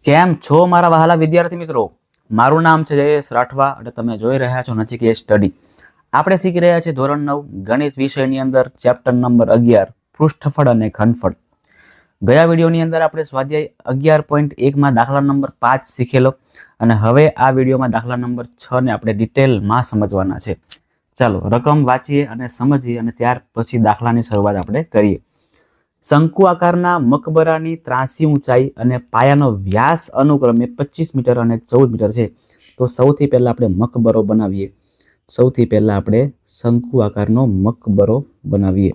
કેમ છો મારા વહાલા વિદ્યાર્થી મિત્રો? મારું નામ છે જયેશ રાઠવા અને તમે જોઈ રહ્યા છો નચિકેત સ્ટડી. આપણે શીખી રહ્યા છીએ ધોરણ 9 ગણિત વિષયની અંદર ચેપ્ટર નંબર 11 પૃષ્ઠફળ અને ઘનફળ. ગયા વિડીયોની અંદર આપણે સ્વાધ્યાય 11.1 માં દાખલા નંબર 5 શીખેલો અને હવે આ વિડીયોમાં દાખલા નંબર 6 ને આપણે ડિટેલમાં સમજવાના છે. ચાલો રકમ વાંચીએ અને સમજીએ અને ત્યાર પછી દાખલાની શરૂઆત આપણે કરીએ. શંકુ આકારના મકબરાની ત્રાસી ઊંચાઈ અને પાયાનો વ્યાસ અનુક્રમે 25 મીટર અને 14 મીટર છે. તો સૌથી પહેલા આપણે મકબરો બનાવીએ. સૌથી પહેલા આપણે શંકુ આકારનો મકબરો બનાવીએ.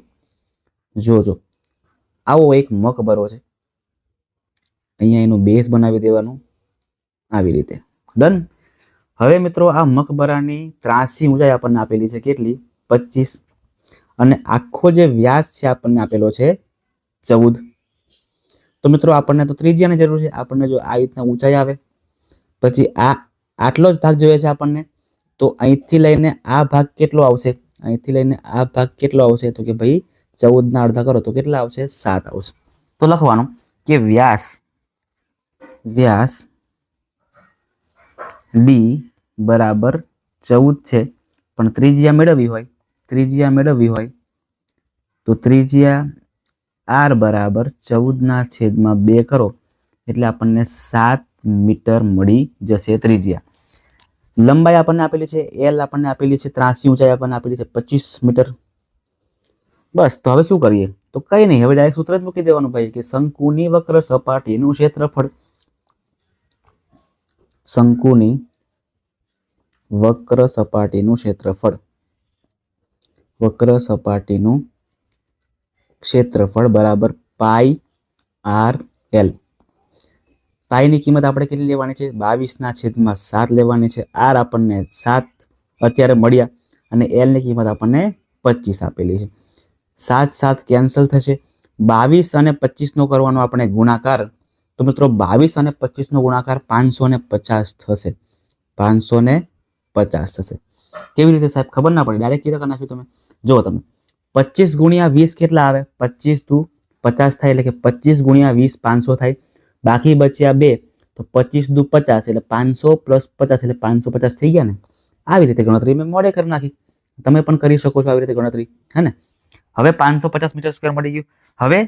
જોજો આવો એક મકબરો છે. અહીંયા એનું બેઝ બનાવી દેવાનું આવી રીતે. ડન. હવે મિત્રો આ મકબરાની ત્રાસી ઊંચાઈ આપણને આપેલી છે કેટલી? 25 અને આખો જે વ્યાસ છે આપણને આપેલો છે 14. તો મિત્રો આપણને તો ત્રિજ્યાની જરૂર છે. આપણને જો આ રીતના ઊંચાઈ આવે પછી આટલો જ ભાગ જોઈએ છે આપણને, તો અહીંથી લઈને આ ભાગ કેટલો આવશે? અહીંથી લઈને આ ભાગ કેટલો આવશે? તો કે ભાઈ 14 ના અડધા કરો તો કેટલા આવશે? 7 આવશે. તો લખવાનું કે વ્યાસ ડી બરાબર 14 છે, પણ ત્રિજ્યા મેળવવી હોય તો ત્રિજ્યા આર બરાબર 14/2 કરો એટલે આપણને 7 મીટર મળી જશે ત્રિજ્યા. લંબાઈ આપણને આપેલી છે એલ, આપણને આપેલી છે ત્રાસી ઊંચાઈ આપણને આપેલી છે 25 મીટર. બસ. તો હવે શું કરીએ? તો કઈ નહીં, હવે ડાયરેક્ટ સૂત્ર જ મૂકી દેવાનું ભાઈ કે શંકુની વક્ર સપાટીનું ક્ષેત્રફળ. શંકુની વક્ર સપાટીનું ક્ષેત્રફળ બરાબર પાઈ આર એલ. પાઈની કિંમત આપણે કેટલી લેવાની છે? 22/7 લેવાની છે. આર આપણને 7 અત્યારે મળ્યા અને એલ ની કિંમત આપણને 25 આપેલી છે. 7 કેન્સલ થશે. 22 અને 25 નો કરવાનો આપણે ગુણાકાર. તો મિત્રો 22 અને 25 નો ગુણાકાર 550 થશે. 550 થશે. કેવી રીતે સાહેબ? ખબર ના પડે, ડાયરેક્ટ કીધા કરી નાખ્યું તમે. જો તમે 25 ગુણ્યા 20 કેટલા આવે? 25 × 50 થાય એટલે કે 25 ગુણ્યા 20 500 થાય. બાકી બચ્યા 2 તો 25 × 50 એટલે 500 + 50 એટલે 550 થઈ ગયા ને. આવી રીતે ગણતરી મેં મોડે કરી નાખી. તમે પણ કરી શકો છો આવી રીતે ગણતરી, હે ને? હવે 550 મીટર સ્ક્વેર મળી ગયું. હવે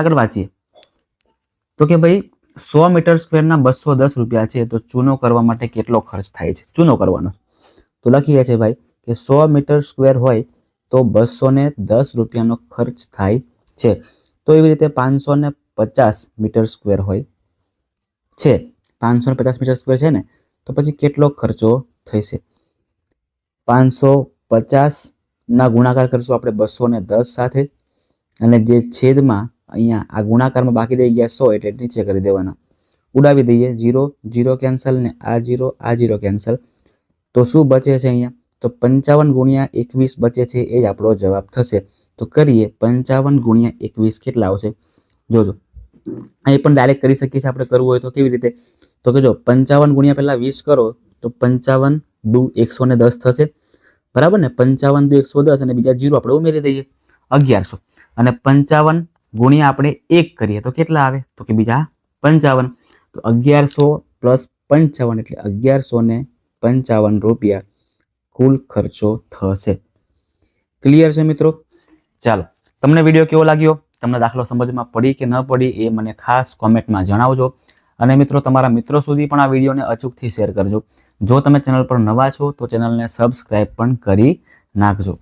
આગળ વાંચીએ તો કે ભાઈ 100 મીટર સ્ક્વેરના 210 રૂપિયા છે, તો ચૂનો કરવા માટે કેટલો ખર્ચ થાય છે? ચૂનો કરવાનો. તો લખીએ છીએ ભાઈ કે 100 મીટર સ્ક્વેર હોય તો 210 રૂપિયાનો ખર્ચ થાય છે. તો એવી રીતે 550 મીટર સ્ક્વેર હોય છે, 550 મીટર સ્ક્વેર છે ને, તો પછી કેટલો ખર્ચો થશે? 550 ના ગુણાકાર કરશું આપણે 210 સાથે અને જે છેદમાં અહીંયા આ ગુણાકારમાં બાકી રહી ગયા 100 એટલે નીચે કરી દેવાના. ઉડાવી દઈએ. 0 કેન્સલ ને આ 0 કેન્સલ. તો શું બચે છે અહીંયા? તો 55 ગુણ્યા 21 બચે છે, એ જ આપણો જવાબ થશે. તો કરીએ 55 ગુણ્યા 21 કેટલા આવશે? જોજો અહીં પણ ડાયરેક્ટ કરી શકીએ છીએ આપણે કરવું હોય તો. કેવી રીતે? તો કે જો 55 ગુણ્યા પહેલા 20 કરો તો 55 × 110 થશે, બરાબર ને? 55 × 110 અને બીજા 0 આપણે ઉમેરી દઈએ 1100 અને 55 ગુણ્યા આપણે 1 કરીએ તો કેટલા આવે? તો કે બીજા 55. તો 1100 + 55 એટલે 1155 રૂપિયા કુલ ખર્ચો થશે. ક્લિયર છે મિત્રો? ચાલો, તમને વિડીયો કેવો લાગ્યો? તમને દાખલો સમજમાં પડી કે ન પડી એ મને ખાસ કોમેન્ટમાં જણાવજો. અને મિત્રો તમારા મિત્રો સુધી પણ આ વિડીયોને અચૂકથી શેર કરજો. જો તમે ચેનલ પર નવા છો તો ચેનલને સબસ્ક્રાઈબ પણ કરી નાખજો.